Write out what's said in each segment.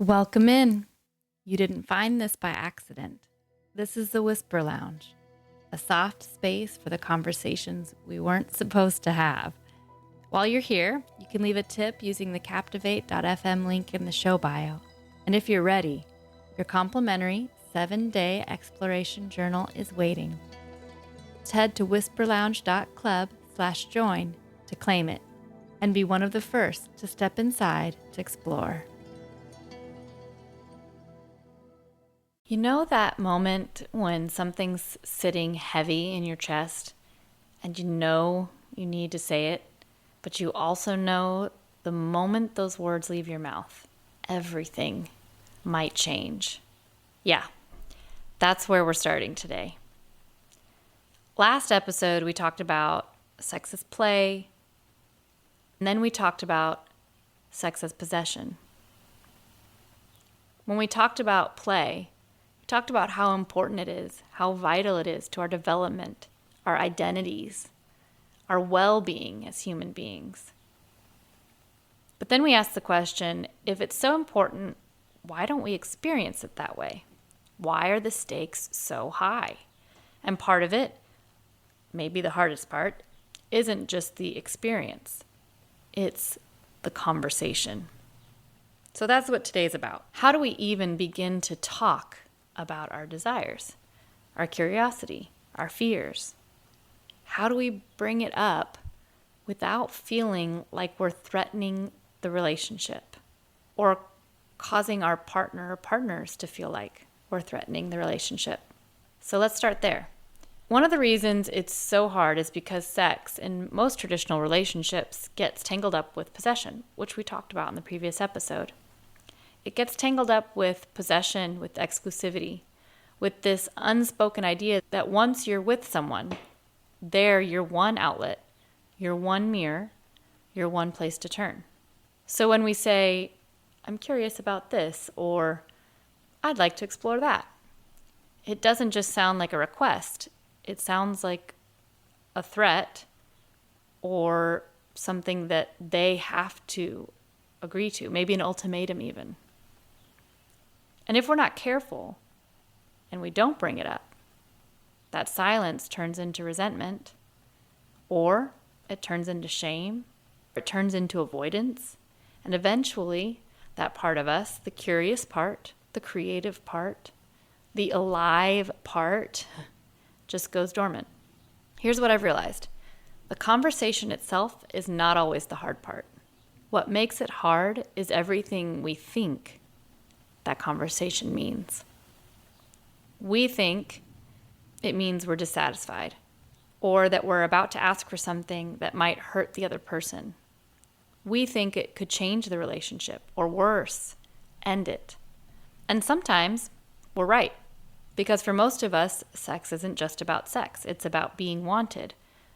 Welcome in. You didn't find this by accident. This is the Whisper Lounge, a soft space for the conversations we weren't supposed to have. While you're here, you can leave a tip using the captivate.fm link in the show bio. And if you're ready, your complimentary 7-day exploration journal is waiting. Just head to whisperlounge.club/join to claim it and be one of the first to step inside to explore. You know that moment when something's sitting heavy in your chest and you know you need to say it, but you also know the moment those words leave your mouth, everything might change. Yeah, that's where we're starting today. Last episode, we talked about sex as play, and then we talked about sex as possession. When we talked about play, we talked about how important it is, how vital it is to our development, our identities, our well-being as human beings. But then we asked the question, if it's so important, why don't we experience it that way? Why are the stakes so high? And part of it, maybe the hardest part, isn't just the experience. It's the conversation. So that's what today's about. How do we even begin to talk about our desires, our curiosity, our fears? How do we bring it up without feeling like we're threatening the relationship or causing our partner or partners to feel like we're threatening the relationship? So let's start there. One of the reasons it's so hard is because sex in most traditional relationships gets tangled up with possession, which we talked about in the previous episode. It gets tangled up with possession, with exclusivity, with this unspoken idea that once you're with someone, they're your one outlet, your one mirror, your one place to turn. So when we say, I'm curious about this, or I'd like to explore that, it doesn't just sound like a request. It sounds like a threat or something that they have to agree to, maybe an ultimatum even. And if we're not careful and we don't bring it up, that silence turns into resentment, or it turns into shame, or it turns into avoidance, and eventually that part of us, the curious part, the creative part, the alive part, just goes dormant. Here's what I've realized. The conversation itself is not always the hard part. What makes it hard is everything we think that conversation means. We think it means we're dissatisfied, or that we're about to ask for something that might hurt the other person. We think it could change the relationship, or worse, end it. And sometimes we're right. Because for most of us, sex isn't just about sex. It's about being wanted,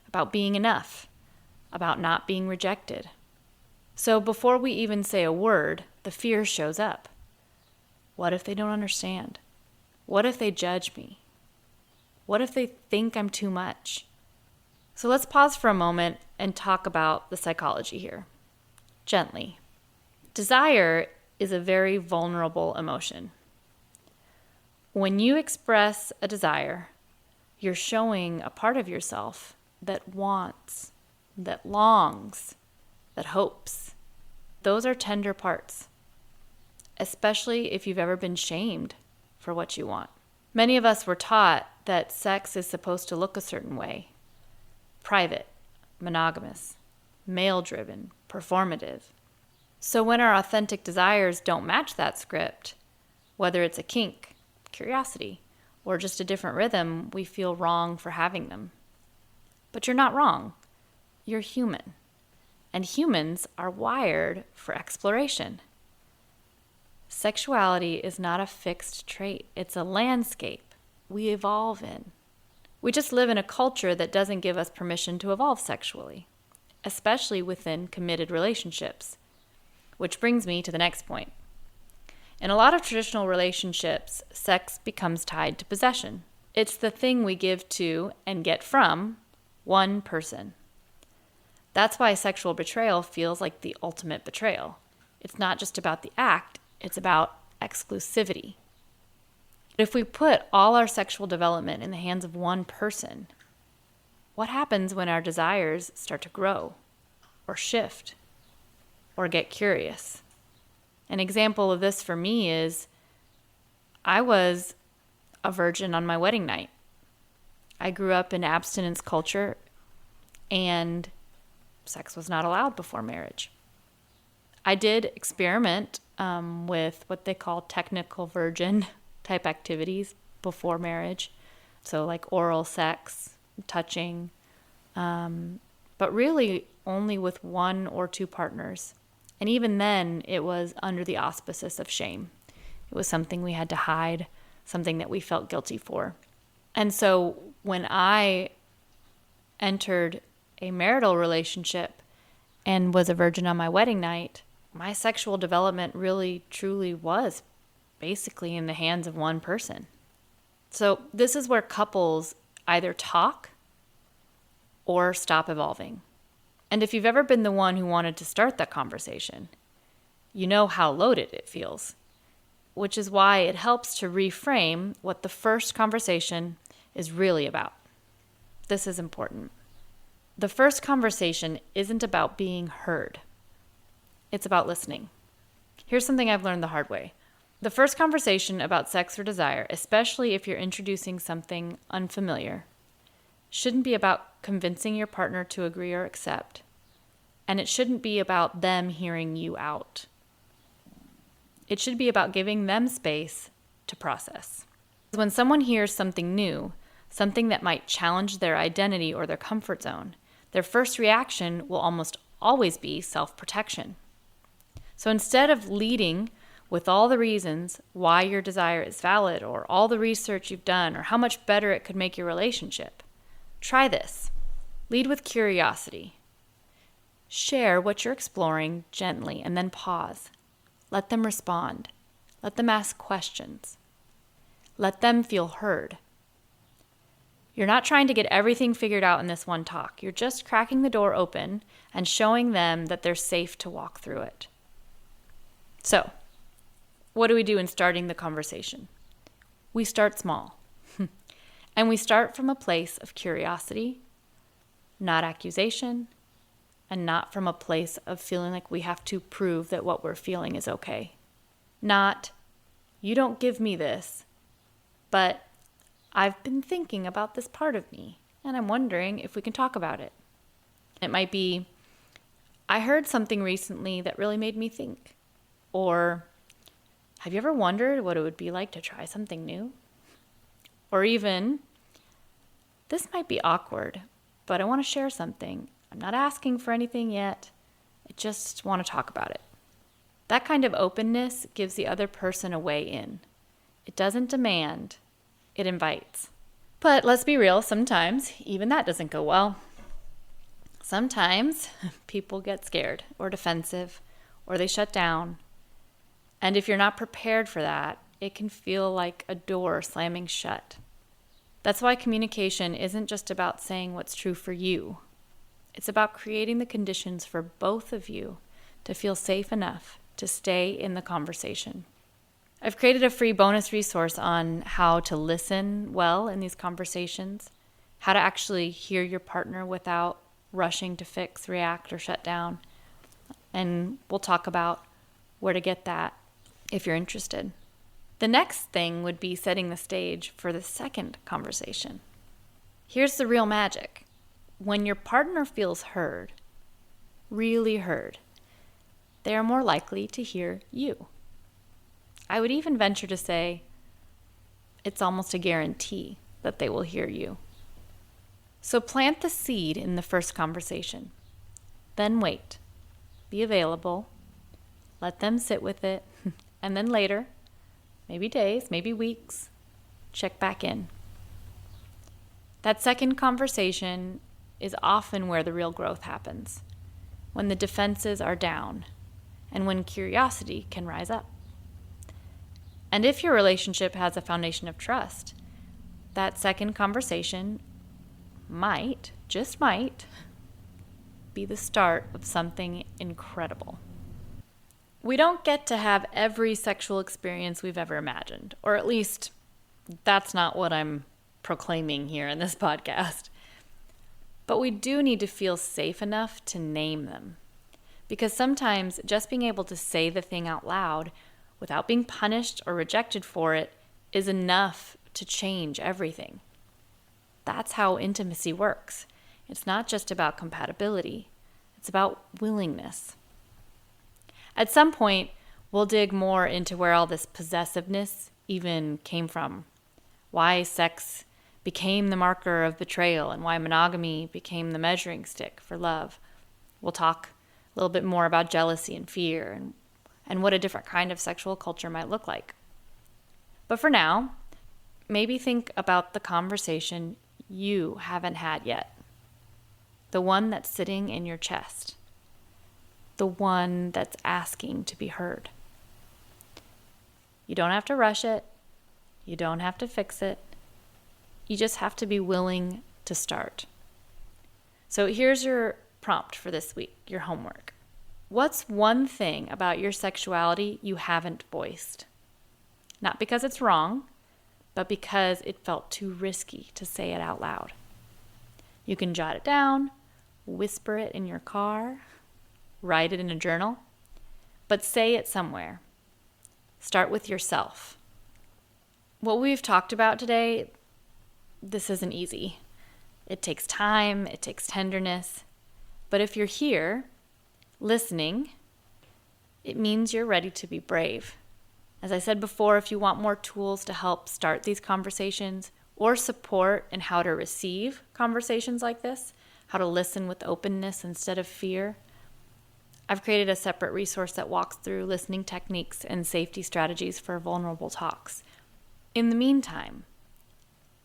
about being enough, about not being rejected. So before we even say a word, the fear shows up. What if they don't understand? What if they judge me? What if they think I'm too much? So let's pause for a moment and talk about the psychology here. Gently. Desire is a very vulnerable emotion. When you express a desire, you're showing a part of yourself that wants, that longs, that hopes. Those are tender parts, especially if you've ever been shamed for what you want. Many of us were taught that sex is supposed to look a certain way: private, monogamous, male-driven, performative. So when our authentic desires don't match that script, whether it's a kink, curiosity, or just a different rhythm, we feel wrong for having them. But you're not wrong. You're human. And humans are wired for exploration. Sexuality is not a fixed trait. It's a landscape we evolve in. We just live in a culture that doesn't give us permission to evolve sexually, especially within committed relationships. Which brings me to the next point. In a lot of traditional relationships, sex becomes tied to possession. It's the thing we give to and get from one person. That's why sexual betrayal feels like the ultimate betrayal. It's not just about the act, It's about exclusivity. But if we put all our sexual development in the hands of one person, what happens when our desires start to grow or shift or get curious? An example of this for me is I was a virgin on my wedding night. I grew up in abstinence culture, and sex was not allowed before marriage. I did experiment with what they call technical virgin type activities before marriage. So like oral sex, touching, but really only with one or two partners. And even then, it was under the auspices of shame. It was something we had to hide, something that we felt guilty for. And so when I entered a marital relationship and was a virgin on my wedding night, my sexual development really, truly was basically in the hands of one person. So this is where couples either talk or stop evolving. And if you've ever been the one who wanted to start that conversation, you know how loaded it feels, which is why it helps to reframe what the first conversation is really about. This is important. The first conversation isn't about being heard. It's about listening. Here's something I've learned the hard way. The first conversation about sex or desire, especially if you're introducing something unfamiliar, shouldn't be about convincing your partner to agree or accept. And it shouldn't be about them hearing you out. It should be about giving them space to process. When someone hears something new, something that might challenge their identity or their comfort zone, their first reaction will almost always be self-protection. So instead of leading with all the reasons why your desire is valid or all the research you've done or how much better it could make your relationship, try this. Lead with curiosity. Share what you're exploring gently and then pause. Let them respond. Let them ask questions. Let them feel heard. You're not trying to get everything figured out in this one talk. You're just cracking the door open and showing them that they're safe to walk through it. So, what do we do in starting the conversation? We start small. And we start from a place of curiosity, not accusation, and not from a place of feeling like we have to prove that what we're feeling is okay. Not, you don't give me this, but I've been thinking about this part of me, and I'm wondering if we can talk about it. It might be, I heard something recently that really made me think. Or, have you ever wondered what it would be like to try something new? Or even, this might be awkward, but I want to share something. I'm not asking for anything yet. I just want to talk about it. That kind of openness gives the other person a way in. It doesn't demand, it invites. But let's be real, sometimes even that doesn't go well. Sometimes people get scared or defensive or they shut down. And if you're not prepared for that, it can feel like a door slamming shut. That's why communication isn't just about saying what's true for you. It's about creating the conditions for both of you to feel safe enough to stay in the conversation. I've created a free bonus resource on how to listen well in these conversations, how to actually hear your partner without rushing to fix, react, or shut down. And we'll talk about where to get that if you're interested. The next thing would be setting the stage for the second conversation. Here's the real magic. When your partner feels heard, really heard, they are more likely to hear you. I would even venture to say it's almost a guarantee that they will hear you. So plant the seed in the first conversation. Then wait. Be available. Let them sit with it. And then later, maybe days, maybe weeks, check back in. That second conversation is often where the real growth happens, when the defenses are down and when curiosity can rise up. And if your relationship has a foundation of trust, that second conversation might, just might, be the start of something incredible. We don't get to have every sexual experience we've ever imagined, or at least that's not what I'm proclaiming here in this podcast. But we do need to feel safe enough to name them. Because sometimes just being able to say the thing out loud without being punished or rejected for it is enough to change everything. That's how intimacy works. It's not just about compatibility. It's about willingness. At some point, we'll dig more into where all this possessiveness even came from. Why sex became the marker of betrayal and why monogamy became the measuring stick for love. We'll talk a little bit more about jealousy and fear and what a different kind of sexual culture might look like. But for now, maybe think about the conversation you haven't had yet. The one that's sitting in your chest. The one that's asking to be heard. You don't have to rush it. You don't have to fix it. You just have to be willing to start. So here's your prompt for this week, your homework. What's one thing about your sexuality you haven't voiced? Not because it's wrong, but because it felt too risky to say it out loud. You can jot it down, whisper it in your car, write it in a journal, but say it somewhere. Start with yourself. What we've talked about today, this isn't easy. It takes time, it takes tenderness. But if you're here, listening, it means you're ready to be brave. As I said before, if you want more tools to help start these conversations or support in how to receive conversations like this, how to listen with openness instead of fear, I've created a separate resource that walks through listening techniques and safety strategies for vulnerable talks. In the meantime,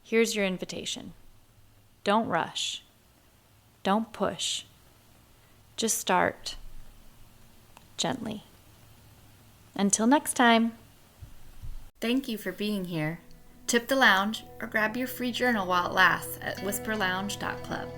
here's your invitation. Don't rush. Don't push. Just start gently. Until next time. Thank you for being here. Tip the lounge or grab your free journal while it lasts at whisperlounge.club.